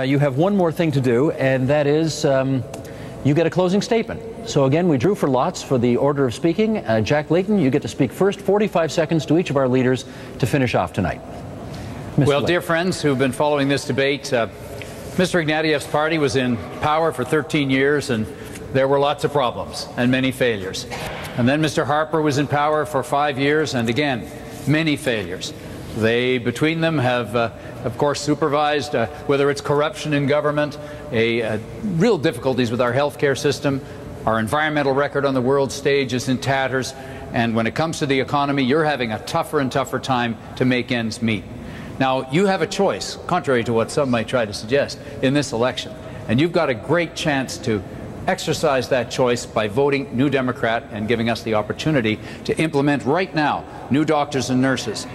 you have one more thing to do, and that is you get a closing statement. So again, we drew for lots for the order of speaking. Jack Layton, you get to speak first, 45 seconds to each of our leaders to finish off tonight. Well, dear friends who've been following this debate, Mr. Ignatieff's party was in power for 13 years, and there were lots of problems and many failures. And then Mr. Harper was in power for 5 years, and again, many failures. They, between them, have, of course, supervised whether it's corruption in government, real difficulties with our healthcare system, our environmental record on the world stage is in tatters, and when it comes to the economy, you're having a tougher and tougher time to make ends meet. Now, you have a choice, contrary to what some might try to suggest, in this election, and you've got a great chance to exercise that choice by voting New Democrat and giving us the opportunity to implement right now new doctors and nurses,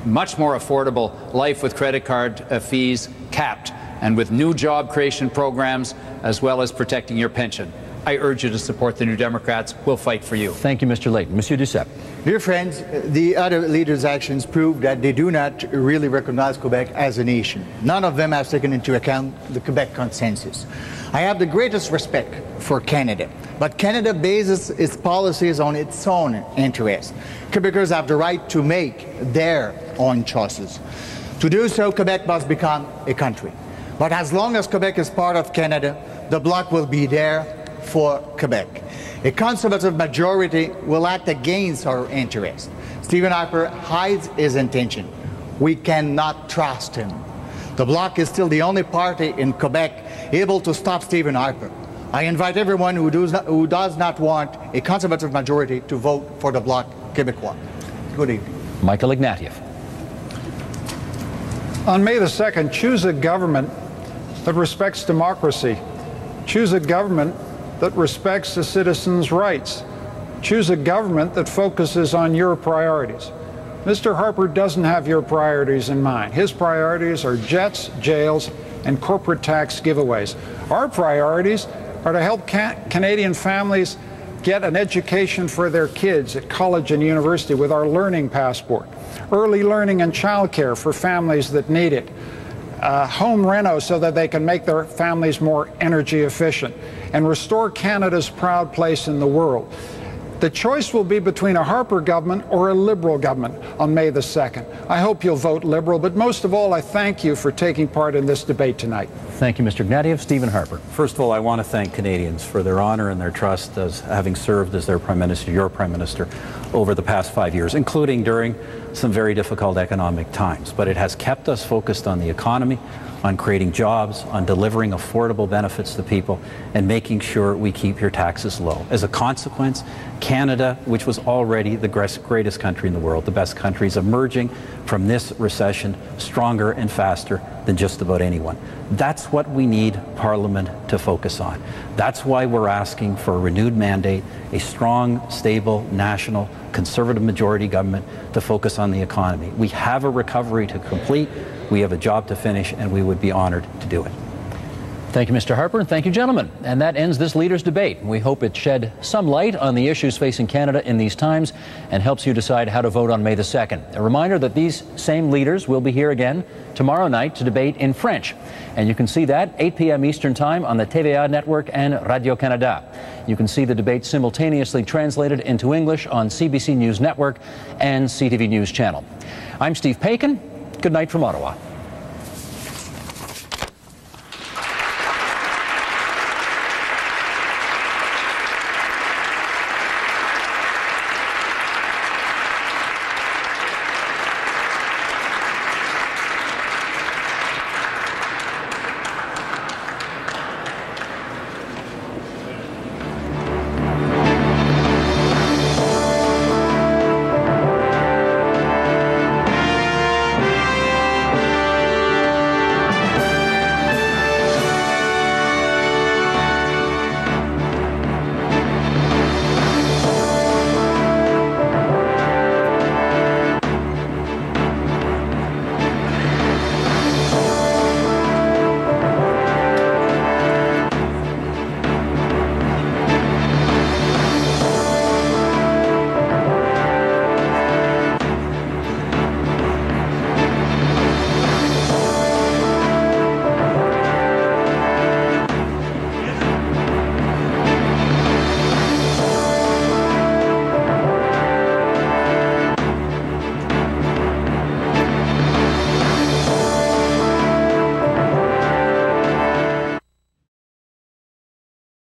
much more affordable life with credit card fees capped, and with new job creation programs, as well as protecting your pension. I urge you to support the New Democrats. We'll fight for you. Thank you, Mr. Layton. Monsieur Duceppe. Dear friends, the other leaders' actions prove that they do not really recognize Quebec as a nation. None of them have taken into account the Quebec consensus. I have the greatest respect for Canada, but Canada bases its policies on its own interests. Quebecers have the right to make their own choices. To do so, Quebec must become a country. But as long as Quebec is part of Canada, the Bloc will be there for Quebec. A conservative majority will act against our interests. Stephen Harper hides his intention. We cannot trust him. The Bloc is still the only party in Quebec able to stop Stephen Harper. I invite everyone who does not want a conservative majority to vote for the Bloc Québécois. Good evening. Michael Ignatieff. On May the 2nd, choose a government that respects democracy. Choose a government that respects the citizens' rights. Choose a government that focuses on your priorities. Mr. Harper doesn't have your priorities in mind. His priorities are jets, jails, and corporate tax giveaways. Our priorities are to help Canadian families get an education for their kids at college and university with our Learning Passport, early learning and childcare for families that need it, home reno so that they can make their families more energy efficient, and restore Canada's proud place in the world. The choice will be between a Harper government or a Liberal government on May the 2nd. I hope you'll vote Liberal, but most of all, I thank you for taking part in this debate tonight. Thank you, Mr. Ignatieff. Stephen Harper. First of all, I want to thank Canadians for their honor and their trust as having served as their Prime Minister, your Prime Minister, over the past 5 years, including during some very difficult economic times. But it has kept us focused on the economy, on creating jobs, on delivering affordable benefits to people, and making sure we keep your taxes low. As a consequence, Canada, which was already the greatest country in the world, the best country, is emerging from this recession stronger and faster than just about anyone. That's what we need Parliament to focus on. That's why we're asking for a renewed mandate, a strong, stable, national, conservative majority government to focus on the economy. We have a recovery to complete. We have a job to finish, and we would be honored to do it. Thank you, Mr. Harper, and thank you, gentlemen. And that ends this leaders' debate. We hope it shed some light on the issues facing Canada in these times and helps you decide how to vote on May the 2nd. A reminder that these same leaders will be here again tomorrow night to debate in French. And you can see that 8 p.m. Eastern Time on the TVA network and Radio-Canada. You can see the debate simultaneously translated into English on CBC News Network and CTV News Channel. I'm Steve Paikin. Good night from Ottawa.